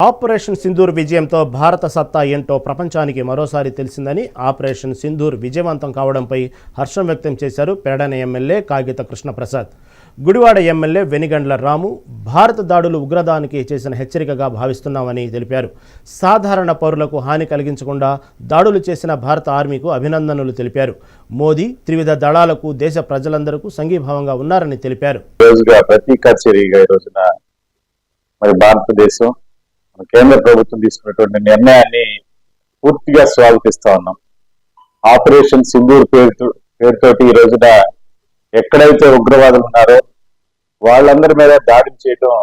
Operation Sindoor విజయంతో భారత సత్తా ఏంటో ప్రపంచానికి మరోసారి తెలిసిందని ఆపరేషన్ సింధూర్ విజయవంతం కావడంపై హర్షం వ్యక్తం చేశారు పెరడన ఎమ్మెల్యే కాగిత కృష్ణప్రసాద్. గుడివాడ ఎమ్మెల్యే వెనిగండ్ల రాము భారత దాడులు ఉగ్రదానికి చేసిన హెచ్చరికగా భావిస్తున్నామని తెలిపారు. సాధారణ పౌరులకు హాని కలిగించకుండా దాడులు చేసిన భారత ఆర్మీకు అభినందనలు తెలిపారు. మోదీ త్రివిధ దళాలకు దేశ ప్రజలందరూ సంఘీభావంగా ఉన్నారని తెలిపారు. భారతదేశం కేంద్ర ప్రభుత్వం తీసుకున్నటువంటి నిర్ణయాన్ని పూర్తిగా స్వాగతిస్తా ఉన్నాం. ఆపరేషన్ సింధూర్ పేరుతోటి ఈ రోజున ఎక్కడైతే ఉగ్రవాదులు ఉన్నారో వాళ్ళందరి మీద దాడి చేయడం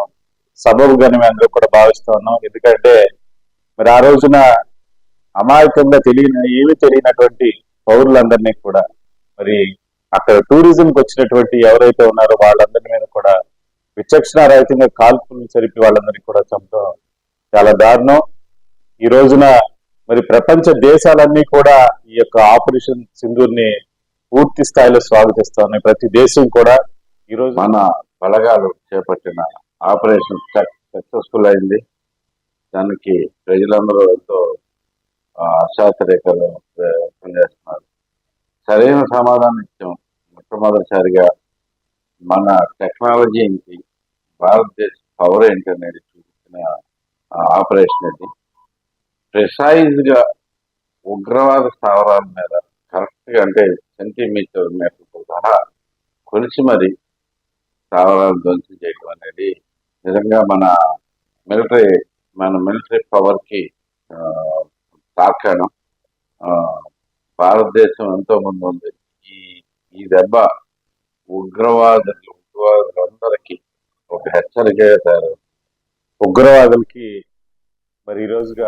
సబబుగానే మేము అందరూ కూడా భావిస్తా ఉన్నాం. ఎందుకంటే మరి ఆ రోజున అమాయకంగా ఏమీ తెలియనటువంటి పౌరులందరినీ కూడా మరి అక్కడ టూరిజంకి వచ్చినటువంటి ఎవరైతే ఉన్నారో వాళ్ళందరి మీద కూడా విచక్షణారహితంగా కాల్పులు జరిపి వాళ్ళందరినీ కూడా చంపడం చాలా దారుణం. ఈ రోజున మరి ప్రపంచ దేశాలన్నీ కూడా ఈ యొక్క ఆపరేషన్ సింధూర్ ని పూర్తి స్థాయిలో స్వాగతిస్తా ఉన్నాయి. ప్రతి దేశం కూడా ఈ రోజు మన బలగాలు చేపట్టిన ఆపరేషన్ సక్సెస్ఫుల్ అయింది. దానికి ప్రజలందరూ ఎంతో ఆశాతరేఖలు పనిచేస్తున్నారు. సరైన సమాధానం ఇచ్చాం. మొట్టమొదటిసారిగా మన టెక్నాలజీ ఏంటి, భారతదేశ పవర్ ఏంటి అనేది చూపించిన ఆపరేషన్ ఇది. ప్రిసైజ్ గా ఉగ్రవాద స్థావరాల మీద కరెక్ట్ గా అంటే సెంటీమీటర్ మీటర్తో సహా కొలిచి మరి స్థావరాలు ధ్వంసం చేయడం అనేది నిజంగా మన మిలిటరీ పవర్ కి తార్కాణం. భారతదేశం ఎంతో ముందు ఉంది. ఈ దెబ్బ ఉగ్రవాదులందరికీ ఒక హెచ్చరికగా తయారు. ఉగ్రవాదులకి మరి ఈ రోజుగా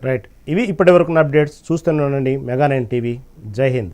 రైట్. ఇవి ఇప్పటి వరకు అప్డేట్స్. చూస్తూనే ఉండండి మెగా 9 టీవీ. జై హింద్.